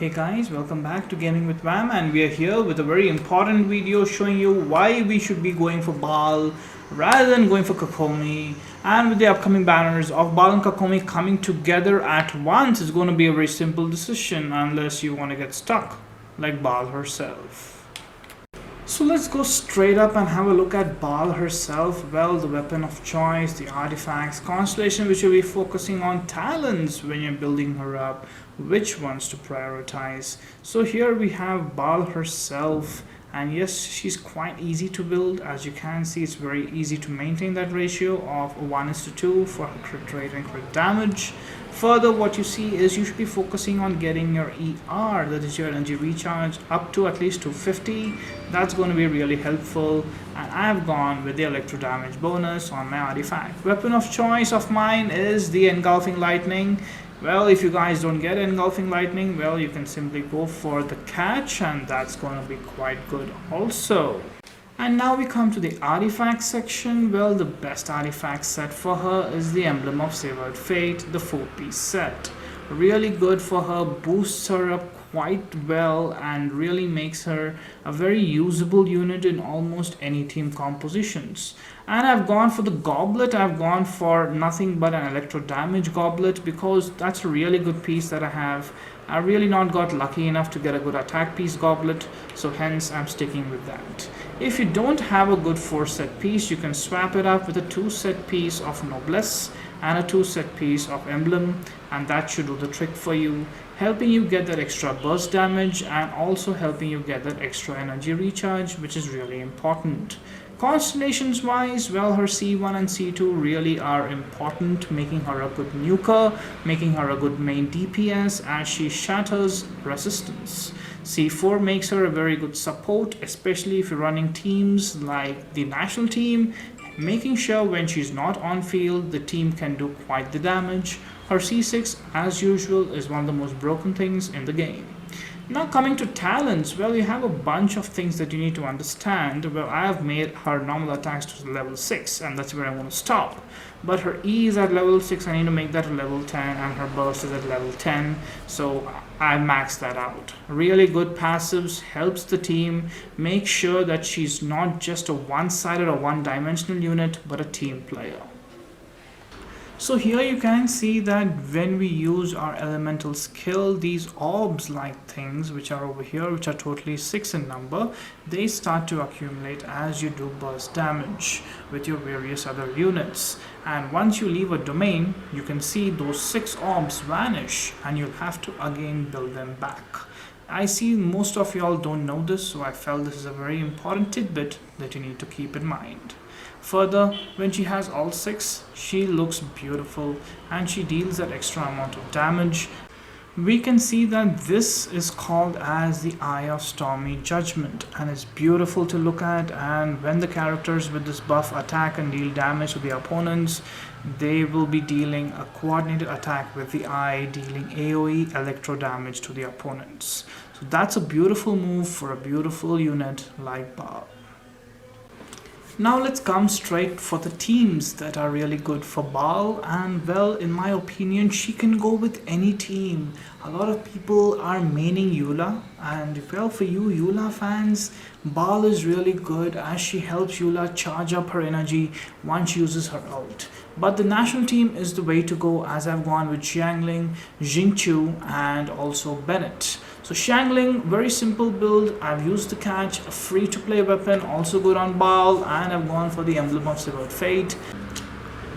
Hey guys, welcome back to Gaming with Vam, and we are here with a very important video showing you why we should be going for Baal rather than going for Kokomi. And with the upcoming banners of Baal and Kokomi coming together at once, it's going to be a very simple decision unless you want to get stuck like Baal herself. So let's go straight up and have a look at Baal herself. Well, the weapon of choice, the artifacts, constellation which you'll be focusing on, talents when you're building her up, which ones to prioritize. So here we have Baal herself, and yes, she's quite easy to build. As you can see, it's very easy to maintain that ratio of 1:2 for her crit rate and crit damage. Further, what you see is you should be focusing on getting your ER, that is your energy recharge, up to at least 250. That's going to be really helpful, and I've gone with the electro damage bonus on my artifact. Weapon of choice of mine is the engulfing lightning. Well, if you guys don't get engulfing lightning, well, you can simply go for the catch, and that's going to be quite good also. And now we come to the artifact section. Well, the best artifact set for her is the Emblem of Severed Fate, the 4-piece set. Really good for her, boosts her up quite well and really makes her a very usable unit in almost any team compositions. And I've gone for the goblet. I've gone for nothing but an electro damage goblet because that's a really good piece that I have. I really not got lucky enough to get a good attack piece goblet, so hence I'm sticking with that. If you don't have a good 4-set piece, you can swap it up with a 2-set piece of Noblesse and a 2-set piece of Emblem, and that should do the trick for you, helping you get that extra burst damage and also helping you get that extra energy recharge, which is really important. Constellations wise, well, her C1 and C2 really are important, making her a good nuker, making her a good main DPS as she shatters resistance. C4 makes her a very good support, especially if you're running teams like the national team, making sure when she's not on field, the team can do quite the damage. Her C6, as usual, is one of the most broken things in the game. Now coming to talents, well, you have a bunch of things that you need to understand. Well, I have made her normal attacks to level 6, and that's where I'm going to stop. But her E is at level 6, I need to make that a level 10, and her burst is at level 10, so I maxed that out. Really good passives, helps the team, make sure that she's not just a one-sided or one-dimensional unit, but a team player. So here you can see that when we use our elemental skill, these orbs like things which are over here, which are totally 6 in number, they start to accumulate as you do burst damage with your various other units. And once you leave a domain, you can see those 6 orbs vanish and you'll have to again build them back. I see most of y'all don't know this, so I felt this is a very important tidbit that you need to keep in mind. Further, when she has all 6, she looks beautiful and she deals that extra amount of damage. We can see that this is called as the Eye of Stormy Judgment, and it's beautiful to look at, and when the characters with this buff attack and deal damage to the opponents, they will be dealing a coordinated attack with the eye, dealing AoE electro damage to the opponents. So that's a beautiful move for a beautiful unit like Baal. Now let's come straight for the teams that are really good for Baal, and well, in my opinion, she can go with any team. A lot of people are maining Eula, and well, for you Eula fans, Baal is really good as she helps Eula charge up her energy once she uses her ult. But the national team is the way to go, as I've gone with Xiangling, Shin Chu, and also Bennett. So Xiangling, very simple build. I've used the catch, a free to play weapon, also good on Baal, and I've gone for the Emblem of Severed Fate.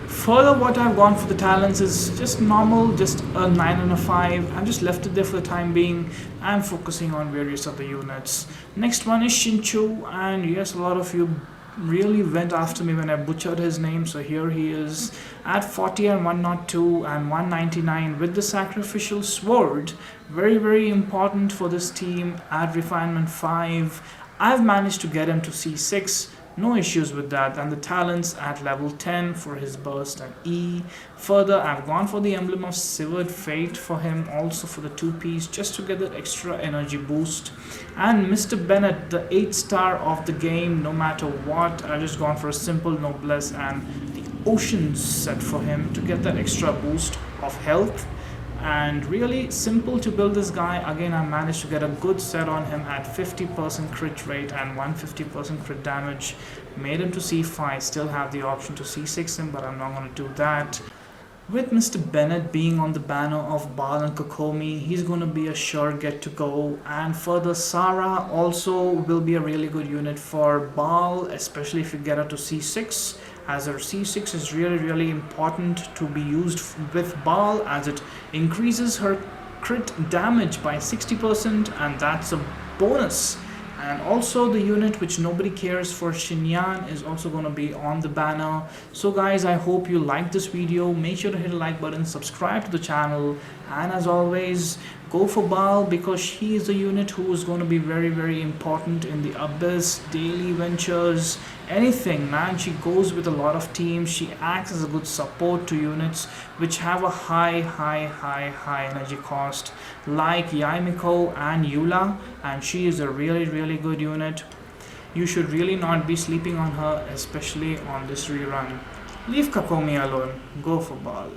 Further, what I've gone for the talents is just normal, just a 9 and a 5. I've just left it there for the time being. I'm focusing on various other units. Next one is Shin Chu, and yes, a lot of you really went after me when I butchered his name, so here he is at 40 and 102 and 199 with the sacrificial sword. Very important for this team at refinement 5. I've managed to get him to C6, no issues with that, and the talents at level 10 for his burst and E. Further, I've gone for the Emblem of Severed Fate for him, also for the 2-piece, just to get that extra energy boost. And Mr. Bennett, the 8-star of the game, no matter what, I've just gone for a simple Noblesse and the Oceans set for him to get that extra boost of health and really simple to build this guy. Again, I managed to get a good set on him at 50% crit rate and 150% crit damage. Made him to c5, still have the option to c6 him, but I'm not going to do that. With Mr. Bennett being on the banner of Baal and Kokomi, he's going to be a sure get to go. And further, Sarah also will be a really good unit for Baal, especially if you get her to c6, as her c6 is really important to be used with Baal, as it increases her crit damage by 60%, and that's a bonus. And also the unit which nobody cares for, Shinyan, is also going to be on the banner. So guys, I hope you liked this video. Make sure to hit the like button, subscribe to the channel, and as always, go for Baal, because she is a unit who is going to be very important in the Abyss, daily ventures, anything, man. She goes with a lot of teams. She acts as a good support to units which have a high energy cost, like Yaemiko and Eula, and she is a really good unit. You should really not be sleeping on her, especially on this rerun. Leave Kokomi alone, go for Baal.